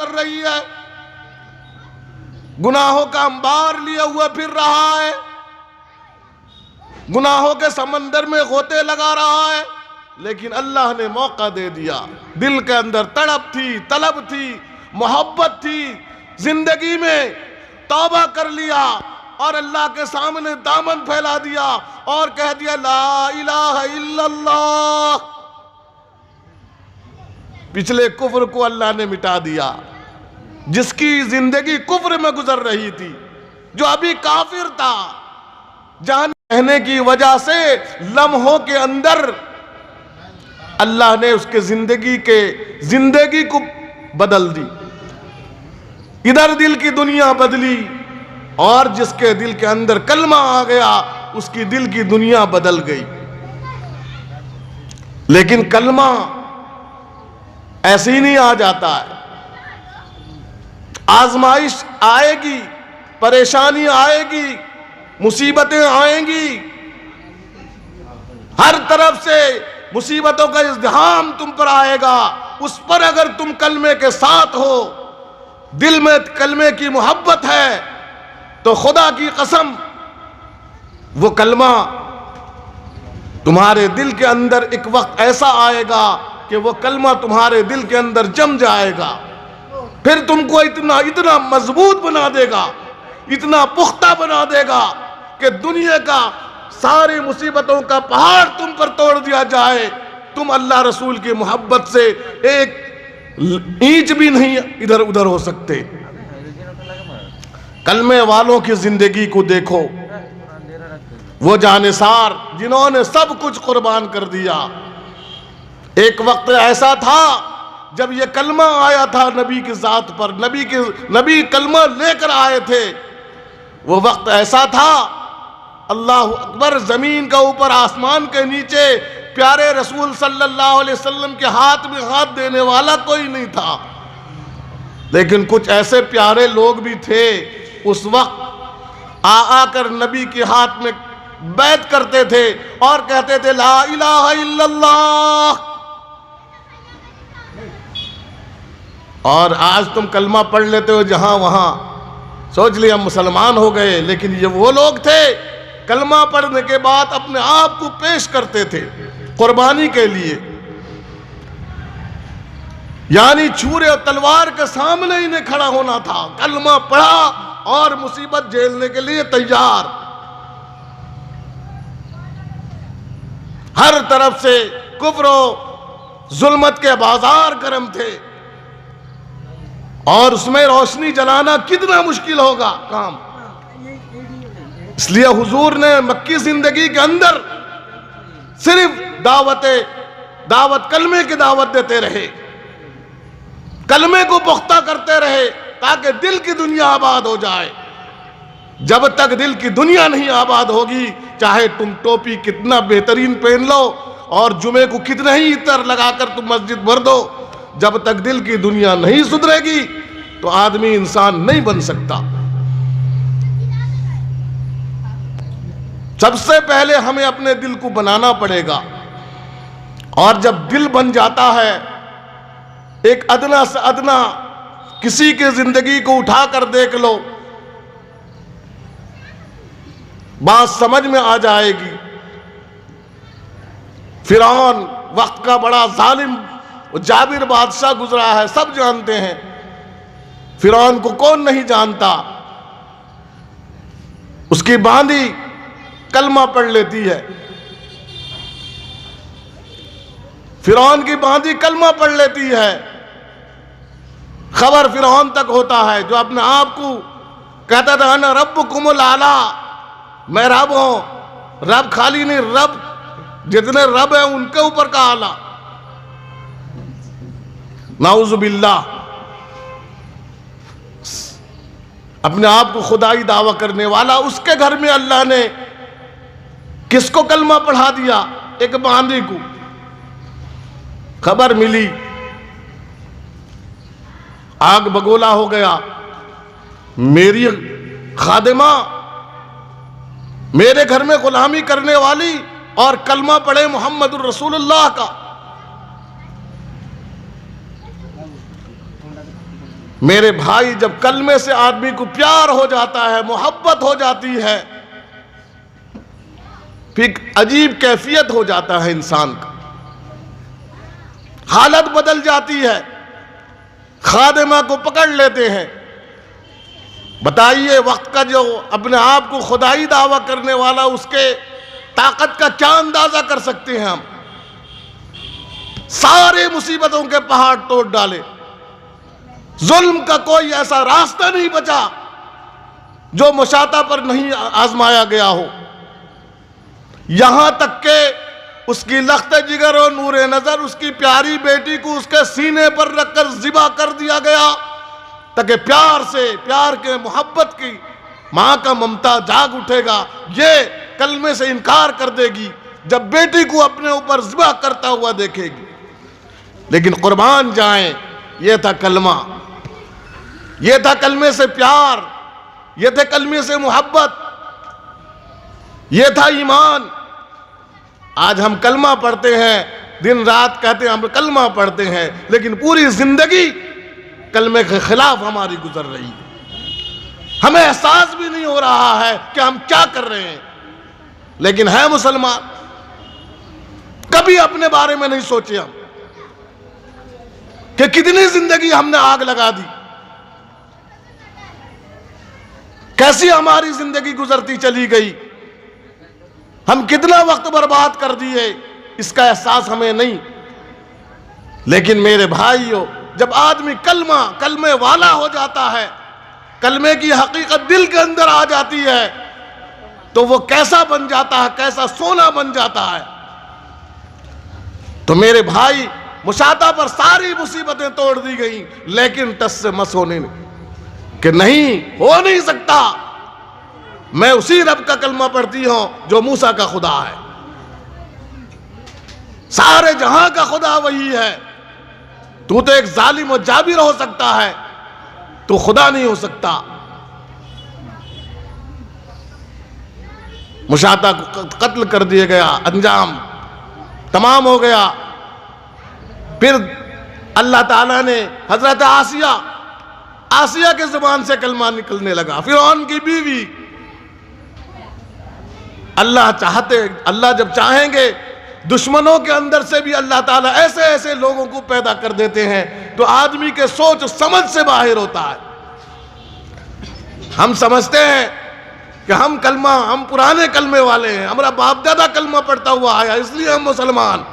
कर रही है, गुनाहों का अंबार लिए हुए फिर रहा है, गुनाहों के समंदर में गोते लगा रहा है। लेकिन अल्लाह ने मौका दे दिया, दिल के अंदर तड़प थी, तलब थी, मोहब्बत थी, जिंदगी में तौबा कर लिया और अल्लाह के सामने दामन फैला दिया और कह दिया ला इलाहा इल्लल्लाह। पिछले कुफ्र को अल्लाह ने मिटा दिया। जिसकी जिंदगी कुफ्र में गुजर रही थी, जो अभी काफिर था, जान रहने की वजह से लम्हों के अंदर अल्लाह ने उसके जिंदगी को बदल दी। इधर दिल की दुनिया बदली और जिसके दिल के अंदर कलमा आ गया उसकी दिल की दुनिया बदल गई। लेकिन कलमा ऐसे ही नहीं आ जाता है, आजमाइश आएगी, परेशानी आएगी, मुसीबतें आएंगी, हर तरफ से मुसीबतों का इज़्दिहाम तुम पर आएगा। उस पर अगर तुम कलमे के साथ हो, दिल में कलमे की मोहब्बत है, तो खुदा की कसम वो कलमा तुम्हारे दिल के अंदर एक वक्त ऐसा आएगा कि वो कलमा तुम्हारे दिल के अंदर जम जाएगा। फिर तुमको इतना मजबूत बना देगा, इतना पुख्ता बना देगा कि दुनिया का सारी मुसीबतों का पहाड़ तुम पर तोड़ दिया जाए, तुम अल्लाह रसूल की मोहब्बत से एक इंच भी नहीं इधर उधर हो सकते। कलमे वालों की जिंदगी को देखो, वो जानिसार जिन्होंने सब कुछ कुर्बान कर दिया। एक वक्त ऐसा था जब ये कलमा आया था नबी की जात पर, नबी कलमा लेकर आए थे। वो वक्त ऐसा था, अल्लाह अकबर, जमीन का ऊपर आसमान के नीचे प्यारे रसूल सल्लल्लाहु अलैहि वसल्लम के हाथ में हाथ देने वाला कोई नहीं था। लेकिन कुछ ऐसे प्यारे लोग भी थे उस वक्त आकर नबी के हाथ में बैत करते थे और कहते थे ला इलाहा इल्लल्लाह। और आज तुम कलमा पढ़ लेते हो जहां वहां, सोच लिया मुसलमान हो गए। लेकिन ये वो लोग थे कलमा पढ़ने के बाद अपने आप को पेश करते थे कुर्बानी के लिए, यानी छुरे और तलवार के सामने इन्हें खड़ा होना था। कलमा पढ़ा और मुसीबत झेलने के लिए तैयार। हर तरफ से कुफ्र जुल्मत के बाजार गर्म थे और उसमें रोशनी जलाना कितना मुश्किल होगा काम। इसलिए हुजूर ने मक्की जिंदगी के अंदर सिर्फ दावत कलमे की दावत देते रहे, कलमे को पुख्ता करते रहे ताकि दिल की दुनिया आबाद हो जाए। जब तक दिल की दुनिया नहीं आबाद होगी, चाहे तुम टोपी कितना बेहतरीन पहन लो और जुमे को कितना ही इतर लगाकर तुम मस्जिद भर दो, जब तक दिल की दुनिया नहीं सुधरेगी तो आदमी इंसान नहीं बन सकता। सबसे पहले हमें अपने दिल को बनाना पड़ेगा, और जब दिल बन जाता है, एक अदना से अदना किसी की जिंदगी को उठाकर देख लो, बात समझ में आ जाएगी। फिरौन वक्त का बड़ा जालिम जाबिर बादशाह गुजरा है, सब जानते हैं। फिरौन को कौन नहीं जानता। उसकी बांदी कलमा पढ़ लेती है, फिरौन की बांदी कलमा पढ़ लेती है। खबर फिरौन तक होता है, जो अपने आप को कहता था ना रब्बुकुमुल आला, मैं रब हूं। रब खाली नहीं, रब जितने रब है उनके ऊपर का आला। नाउजुबिल्लाह, अपने आप को खुदाई दावा करने वाला, उसके घर में अल्लाह ने किसको कलमा पढ़ा दिया? एक बांदी को। खबर मिली, आग बगोला हो गया। मेरी खादिमा, मेरे घर में गुलामी करने वाली और कलमा पढ़े मोहम्मदुर रसूलुल्लाह का। मेरे भाई, जब कलमे से आदमी को प्यार हो जाता है, मोहब्बत हो जाती है, फिर अजीब कैफियत हो जाता है इंसान का, हालत बदल जाती है। खादिमा को पकड़ लेते हैं। बताइए, वक्त का जो अपने आप को खुदाई दावा करने वाला, उसके ताकत का क्या अंदाजा कर सकते हैं हम। सारे मुसीबतों के पहाड़ तोड़ डाले, जुल्म का कोई ऐसा रास्ता नहीं बचा जो मुशाता पर नहीं आजमाया गया हो। यहां तक के उसकी लख्त जिगर और नूरे नजर, उसकी प्यारी बेटी को उसके सीने पर रखकर ज़िबा कर दिया गया, ताकि प्यार से, प्यार के मोहब्बत की मां का ममता जाग उठेगा। ये कलमे से इनकार कर देगी जब बेटी को अपने ऊपर ज़िबा करता हुआ देखेगी। लेकिन कुर्बान जाएं, ये था कलमा, ये था कलमे से प्यार, ये थे कलमे से मोहब्बत, ये था ईमान। आज हम कलमा पढ़ते हैं, दिन रात कहते हैं हम कलमा पढ़ते हैं, लेकिन पूरी जिंदगी कलमे के खिलाफ हमारी गुजर रही है। हमें एहसास भी नहीं हो रहा है कि हम क्या कर रहे हैं, लेकिन है मुसलमान। कभी अपने बारे में नहीं सोचे हम कि कितनी जिंदगी हमने आग लगा दी, कैसी हमारी जिंदगी गुजरती चली गई, हम कितना वक्त बर्बाद कर दिए, इसका एहसास हमें नहीं। लेकिन मेरे भाइयों, जब आदमी कलमे वाला हो जाता है, कलमे की हकीकत दिल के अंदर आ जाती है, तो वो कैसा बन जाता है, कैसा सोना बन जाता है। तो मेरे भाई, मुशाता पर सारी मुसीबतें तोड़ दी गई, लेकिन टस से मस होने कि नहीं हो नहीं सकता। मैं उसी रब का कलमा पढ़ती हूं जो मूसा का खुदा है, सारे जहां का खुदा वही है। तू तो एक जालिम और जाबिर हो सकता है, तू खुदा नहीं हो सकता। मुशाता को कत्ल कर दिया गया, अंजाम तमाम हो गया। फिर अल्लाह ताला ने हजरत आसिया के जुबान से कलमा निकलने लगा, फिरौन की बीवी। अल्लाह जब चाहेंगे, दुश्मनों के अंदर से भी अल्लाह ताला ऐसे ऐसे लोगों को पैदा कर देते हैं तो आदमी के सोच समझ से बाहर होता है। हम समझते हैं कि हम पुराने कलमे वाले हैं, हमारा बाप दादा कलमा पढ़ता हुआ आया, इसलिए हम मुसलमान।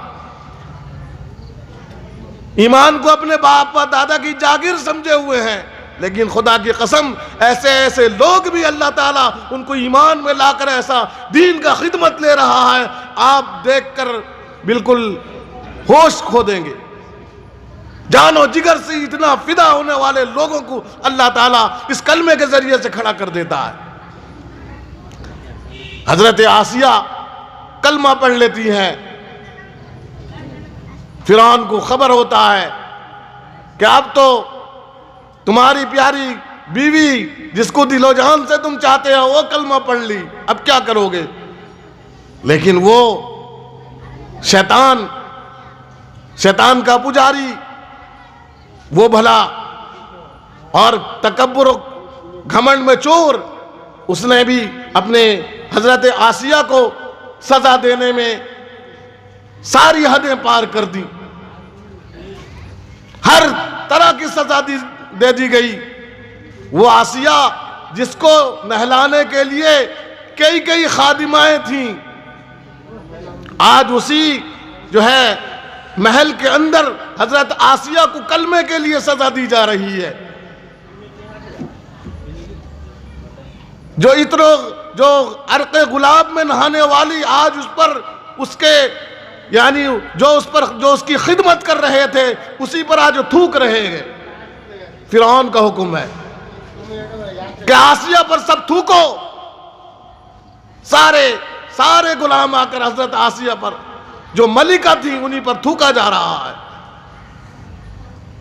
ईमान को अपने बाप व दादा की जागीर समझे हुए हैं, लेकिन खुदा की कसम, ऐसे ऐसे लोग भी अल्लाह ताला उनको ईमान में लाकर ऐसा दीन का खिदमत ले रहा है, आप देखकर बिल्कुल होश खो देंगे। जानो जिगर से इतना फिदा होने वाले लोगों को अल्लाह ताला इस कलमे के जरिए से खड़ा कर देता है। हजरत आसिया कलमा पढ़ लेती हैं, फिरौन को खबर होता है कि अब तो तुम्हारी प्यारी बीवी जिसको दिलो जान से तुम चाहते हो वो कलमा पढ़ ली, अब क्या करोगे। लेकिन वो शैतान का पुजारी, वो भला और तकब्बुर घमंड में चोर, उसने भी अपने हजरत आसिया को सजा देने में सारी हदें पार कर दी, हर तरह की सजा दे दी गई। वो आसिया जिसको नहलाने के लिए कई कई खादिमाएं थीं, आज उसी जो है महल के अंदर हजरत आसिया को कलमे के लिए सजा दी जा रही है। जो अर्क़े गुलाब में नहाने वाली, आज उस पर उसके यानी जो उसकी खिदमत कर रहे थे उसी पर आज थूक रहे हैं। फिरौन का हुक्म है कि आसिया पर सब थूको। सारे गुलाम आकर हजरत आसिया पर जो मलिका थी उन्हीं पर थूका जा रहा है।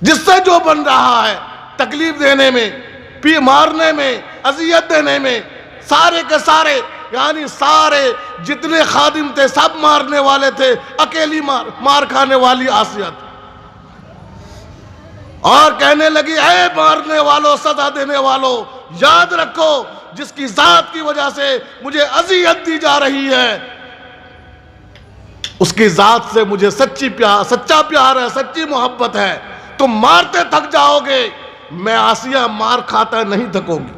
जिससे जो बन रहा है, तकलीफ देने में, मारने में, अजियत देने में, सारे के सारे यानी सारे जितने खादिम थे सब मारने वाले थे, अकेली मार खाने वाली आसिया थी। और कहने लगी, ऐ मारने वालों, सजा देने वालों, याद रखो जिसकी जात की वजह से मुझे अजियत दी जा रही है, उसकी जात से मुझे सच्चा प्यार है, सच्ची मोहब्बत है। तुम मारते थक जाओगे, मैं आसिया मार खाता नहीं थकूंगी,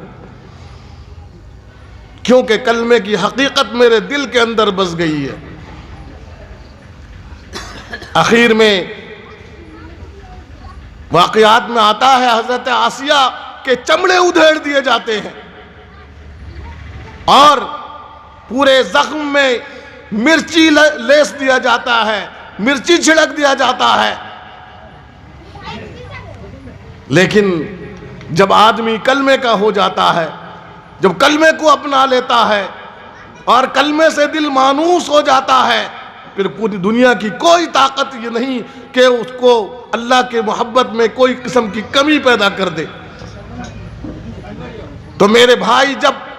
क्योंकि कलमे की हकीकत मेरे दिल के अंदर बस गई है। आखिर में वाकयात में आता है, हजरत आसिया के चमड़े उधेड़ दिए जाते हैं और पूरे जख्म में मिर्ची लेस दिया जाता है, मिर्ची छिड़क दिया जाता है। लेकिन जब आदमी कलमे का हो जाता है, जब कलमे को अपना लेता है और कलमे से दिल मानूस हो जाता है, फिर पूरी दुनिया की कोई ताकत ये नहीं कि उसको अल्लाह के मोहब्बत में कोई किस्म की कमी पैदा कर दे। तो मेरे भाई, जब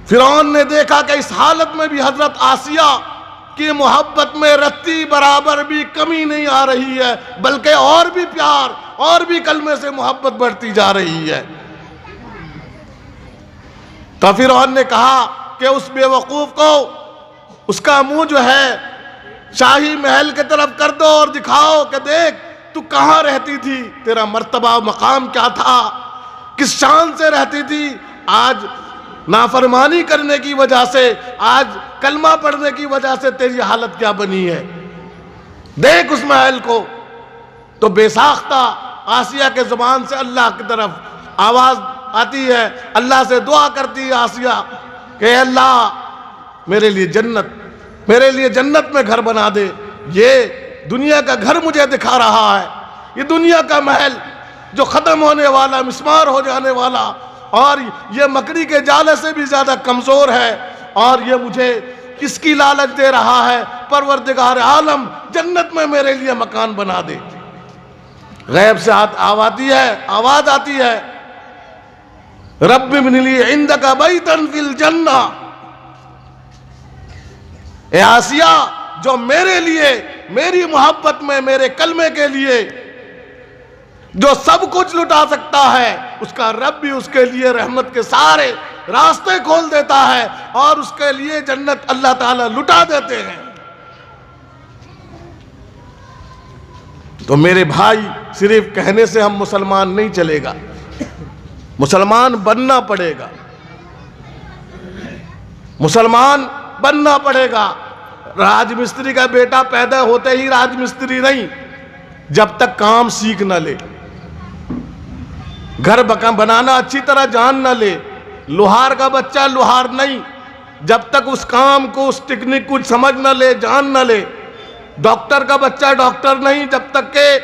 फिरौन ने देखा कि इस हालत में भी हजरत आसिया की मोहब्बत में रत्ती बराबर भी कमी नहीं आ रही है, बल्कि और भी प्यार और भी कलमे से मोहब्बत बढ़ती जा रही है, तो फिरौन ने कहा कि उस बेवकूफ को उसका मुंह जो है शाही महल की तरफ कर दो और दिखाओ कि देख तू कहां रहती थी, तेरा मर्तबा मकाम क्या था, किस शान से रहती थी। आज नाफरमानी करने की वजह से, आज कलमा पढ़ने की वजह से तेरी हालत क्या बनी है, देख उस महल को। तो बेसाख्ता आसिया के जुबान से अल्लाह की तरफ आवाज आती है, अल्लाह से दुआ करती है आसिया कि अल्लाह मेरे लिए जन्नत में घर बना दे। ये दुनिया का घर मुझे दिखा रहा है, ये दुनिया का महल जो खत्म होने वाला, मिस्मार हो जाने वाला, और ये मकड़ी के जाले से भी ज्यादा कमजोर है, और ये मुझे किसकी लालच दे रहा है, परवरदिगार आलम जन्नत में मेरे लिए मकान बना दे। गैब से आवाज आती है, रब्बि इब्नि इंदका बैतन फिल जन्ना। ए आसिया, जो मेरे लिए, मेरी मोहब्बत में, मेरे कलमे के लिए जो सब कुछ लुटा सकता है, उसका रब भी उसके लिए रहमत के सारे रास्ते खोल देता है और उसके लिए जन्नत अल्लाह ताला लुटा देते हैं। तो मेरे भाई, सिर्फ कहने से हम मुसलमान नहीं चलेगा, मुसलमान बनना पड़ेगा, मुसलमान बनना पड़ेगा। राजमिस्त्री का बेटा पैदा होते ही राजमिस्त्री नहीं, जब तक काम सीख न ले, घर बनाना अच्छी तरह जान न ले। लोहार का बच्चा लोहार नहीं, जब तक उस काम को, उस टेक्निक को समझ न ले, जान न ले। डॉक्टर का बच्चा डॉक्टर नहीं, जब तक के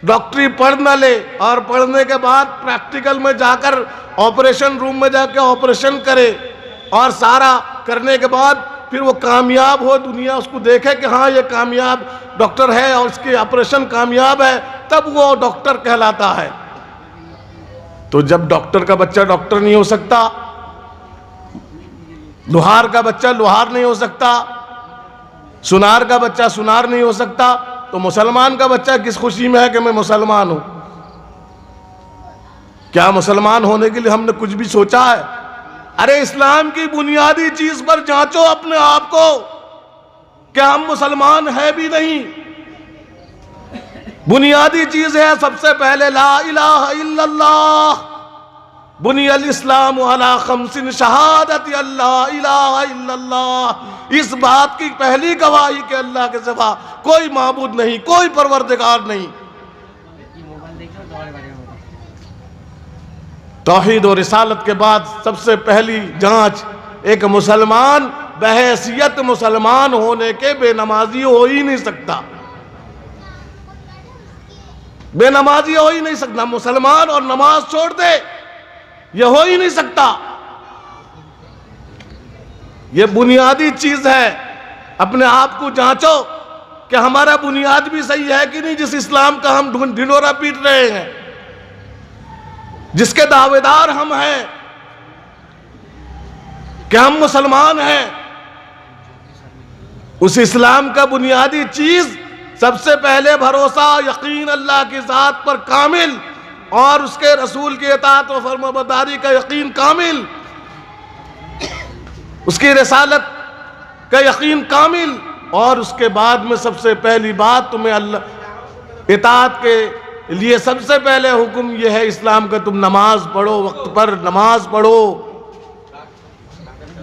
डॉक्टरी पढ़ न ले और पढ़ने के बाद प्रैक्टिकल में जाकर ऑपरेशन रूम में जाकर ऑपरेशन करे, और सारा करने के बाद फिर वो कामयाब हो, दुनिया उसको देखे कि हाँ ये कामयाब डॉक्टर है और इसके ऑपरेशन कामयाब है, तब वो डॉक्टर कहलाता है। तो जब डॉक्टर का बच्चा डॉक्टर नहीं हो सकता, लोहार का बच्चा लोहार नहीं हो सकता, सुनार का बच्चा सुनार नहीं हो सकता, तो मुसलमान का बच्चा किस खुशी में है कि मैं मुसलमान हूं? क्या मुसलमान होने के लिए हमने कुछ भी सोचा है? अरे इस्लाम की बुनियादी चीज पर जांचो अपने आप को, क्या हम मुसलमान है भी नहीं? बुनियादी चीज है सबसे पहले ला इलाहा इल्लल्लाह, बुनियल इस्लाम अला खम्सिन शहादत अल्लाह इलाहा इल्लल्लाह। इस बात की पहली गवाही के अल्लाह के सिवा कोई माबूद नहीं, कोई परवरदिगार नहीं। तौहीद और रिसालत के बाद सबसे पहली जांच, एक मुसलमान बहैसियत मुसलमान होने के बेनमाजी हो ही नहीं सकता, बेनमाजी हो ही नहीं सकता। मुसलमान और नमाज छोड़ दे, यह हो ही नहीं सकता। यह बुनियादी चीज है। अपने आप को जांचो कि हमारा बुनियाद भी सही है कि नहीं, जिस इस्लाम का हम ढिंढोरा पीट रहे हैं, जिसके दावेदार हम हैं कि हम मुसलमान हैं। उस इस्लाम का बुनियादी चीज सबसे पहले भरोसा यकीन अल्लाह की ज़ात पर कामिल, और उसके रसूल की इताअत व फरमाबरदारी का यकीन कामिल, उसकी रिसालत का यकीन कामिल। और उसके बाद में सबसे पहली बात तुम्हें अल्लाह इताअत के लिए सबसे पहले हुक्म यह है इस्लाम का, तुम नमाज पढ़ो, वक्त पर नमाज पढ़ो।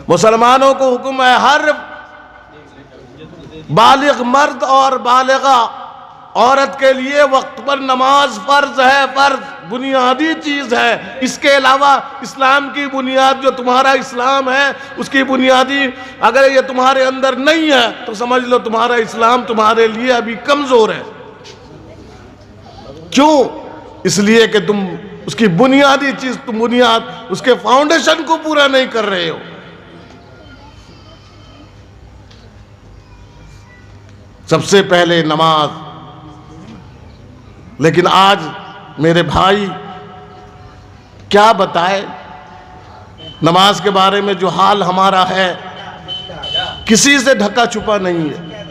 मुसलमानों को हुक्म है हर बालिग मर्द और बालिगा औरत के लिए वक्त पर नमाज फर्ज है, फर्ज बुनियादी चीज है। इसके अलावा इस्लाम की बुनियाद जो तुम्हारा इस्लाम है उसकी बुनियादी अगर ये तुम्हारे अंदर नहीं है तो समझ लो तुम्हारा इस्लाम तुम्हारे लिए अभी कमजोर है। क्यों? इसलिए कि तुम उसकी बुनियादी चीज, तुम बुनियाद उसके फाउंडेशन को पूरा नहीं कर रहे हो। सबसे पहले नमाज। लेकिन आज मेरे भाई क्या बताए नमाज के बारे में, जो हाल हमारा है किसी से ढका छुपा नहीं है।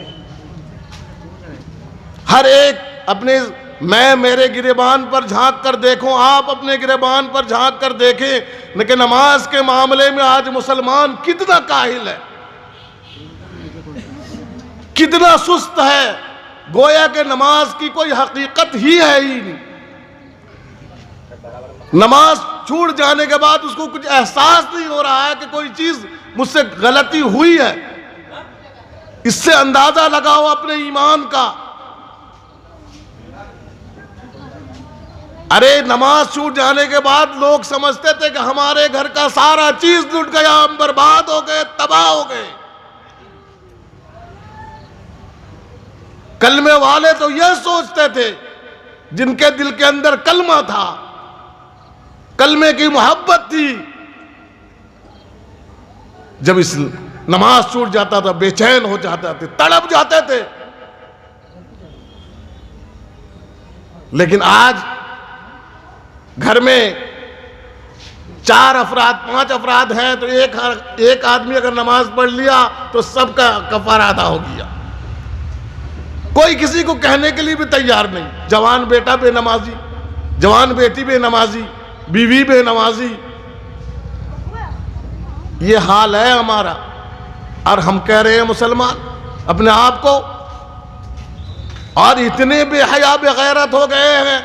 हर एक अपने, मैं मेरे गिरेबान पर झांक कर देखूं, आप अपने गिरेबान पर झांक कर देखें, लेकिन नमाज के मामले में आज मुसलमान कितना काहिल है, कितना सुस्त है, गोया के नमाज की कोई हकीकत ही है ही नहीं। नमाज छूट जाने के बाद उसको कुछ एहसास नहीं हो रहा है कि कोई चीज मुझसे गलती हुई है। इससे अंदाजा लगाओ अपने ईमान का। अरे नमाज छूट जाने के बाद लोग समझते थे कि हमारे घर का सारा चीज लुट गया, हम बर्बाद हो गए, तबाह हो गए। कलमे वाले तो यह सोचते थे, जिनके दिल के अंदर कलमा था, कलमे की मोहब्बत थी, जब इस नमाज छूट जाता था बेचैन हो जाते थे, तड़प जाते थे। लेकिन आज घर में 4 अफराद 5 अफराद हैं तो एक आदमी अगर नमाज पढ़ लिया तो सबका कफारा अदा हो गया। कोई किसी को कहने के लिए भी तैयार नहीं। जवान बेटा बेनमाजी, जवान बेटी बेनमाजी, बीवी बेनमाजी, ये हाल है हमारा। और हम कह रहे हैं मुसलमान अपने आप को, और इतने बेहया बेगैरत हो गए हैं,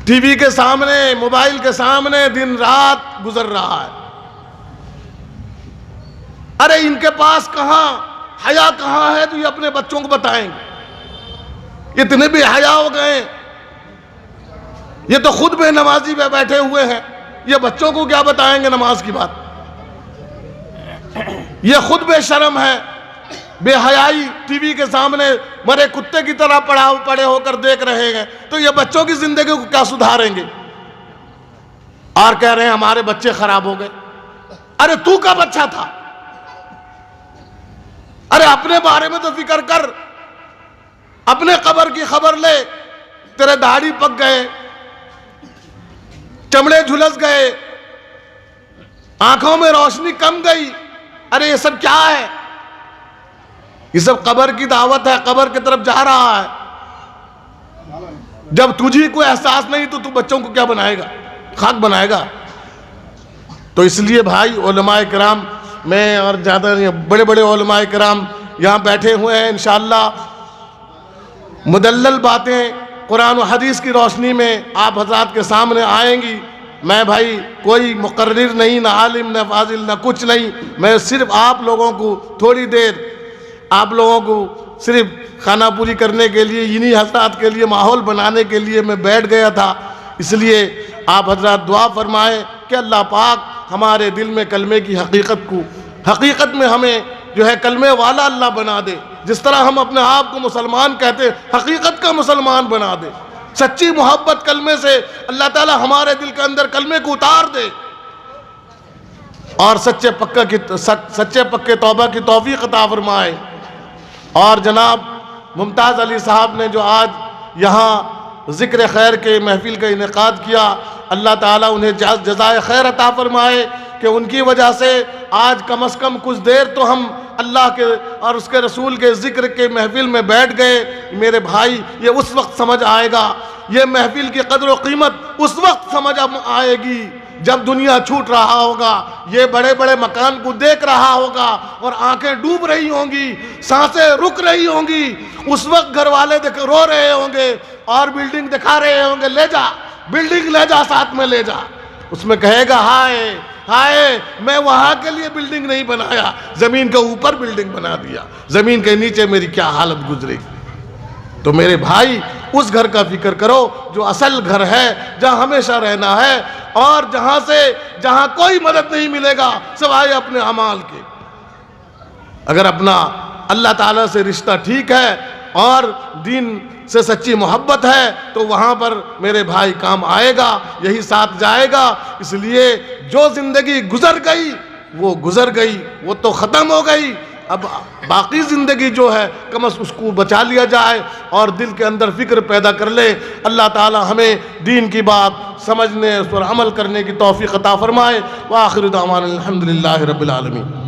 टीवी के सामने, मोबाइल के सामने दिन रात गुजर रहा है। अरे इनके पास कहां हया कहां है तो ये अपने बच्चों को बताएंगे। इतने बेहया हो गए, ये तो खुद बेनमाजी में बैठे हुए हैं, ये बच्चों को क्या बताएंगे नमाज की बात। ये खुद बेशर्म है, बेहयाई टीवी के सामने मरे कुत्ते की तरह पड़े होकर देख रहे हैं, तो ये बच्चों की जिंदगी को क्या सुधारेंगे। और कह रहे हैं हमारे बच्चे खराब हो गए। अरे तू कब अच्छा था? अरे अपने बारे में तो फिक्र कर, अपने कब्र की खबर ले। तेरे दाढ़ी पक गए, चमड़े झुलस गए, आंखों में रोशनी कम गई। अरे ये सब क्या है? ये सब कब्र की दावत है, कब्र की तरफ जा रहा है। जब तुझी को एहसास नहीं तो तू बच्चों को क्या बनाएगा, खाक बनाएगा। तो इसलिए भाई उलमाए किराम में, और ज़्यादा बड़े बड़े उलमाए किराम यहाँ बैठे हुए हैं, इंशाअल्लाह मुदल्लल बातें कुरान और हदीस की रोशनी में आप हज़रात के सामने आएंगी। मैं भाई कोई मुकर्रिर नहीं, ना आलिम, ना फाजिल, ना कुछ नहीं। मैं सिर्फ आप लोगों को थोड़ी देर, आप लोगों को सिर्फ खाना पूरी करने के लिए, इन्हीं हज़रात के लिए माहौल बनाने के लिए मैं बैठ गया था। इसलिए आप हज़रात दुआ फरमाएं कि अल्लाह पाक हमारे दिल में कलमे की हकीकत में हमें जो है कलमे वाला अल्लाह बना दे। जिस तरह हम अपने आप को मुसलमान कहते हैं, हकीकत का मुसलमान बना दे। सच्ची मोहब्बत कलमे से अल्लाह ताला हमारे दिल के अंदर कलमे को उतार दे, और सच्चे पक्के तौबा की तौफीक अता फरमाए। और जनाब मुमताज़ अली साहब ने जो आज यहाँ ज़िक्र खैर के महफिल का इनेकाद किया, अल्लाह ताला उन्हें जज़ाए खैर अता फरमाए। कि उनकी वजह से आज कम से कम कुछ देर तो हम अल्लाह के और उसके रसूल के ज़िक्र के महफिल में बैठ गए। मेरे भाई, ये उस वक्त समझ आएगा, ये महफिल की कदर व कीमत उस वक्त समझ आएगी जब दुनिया छूट रहा होगा, ये बड़े बड़े मकान को देख रहा होगा और आंखें डूब रही होंगी, सांसें रुक रही होंगी। उस वक्त घर वाले रो रहे होंगे और बिल्डिंग दिखा रहे होंगे, ले जा बिल्डिंग, ले जा साथ में ले जा। उसमें कहेगा हाय हाय, मैं वहां के लिए बिल्डिंग नहीं बनाया, जमीन के ऊपर बिल्डिंग बना दिया, जमीन के नीचे मेरी क्या हालत गुजरेगी। तो मेरे भाई, उस घर का फिक्र करो जो असल घर है, जहां हमेशा रहना है और जहां कोई मदद नहीं मिलेगा सिवाय अपने अमाल के। अगर अपना अल्लाह ताला से रिश्ता ठीक है और दीन से सच्ची मोहब्बत है तो वहां पर मेरे भाई काम आएगा, यही साथ जाएगा। इसलिए जो जिंदगी गुजर गई वो गुजर गई, वो तो ख़त्म हो गई। अब बाकी ज़िंदगी जो है कम से उसको बचा लिया जाए और दिल के अंदर फ़िक्र पैदा कर ले। अल्लाह ताला हमें दीन की बात समझने, उस पर अमल करने की तौफ़ीक़ अता फ़रमाए। व आखिर दावाना अल्हम्दुलिल्लाहि रब्बिल आलमीन।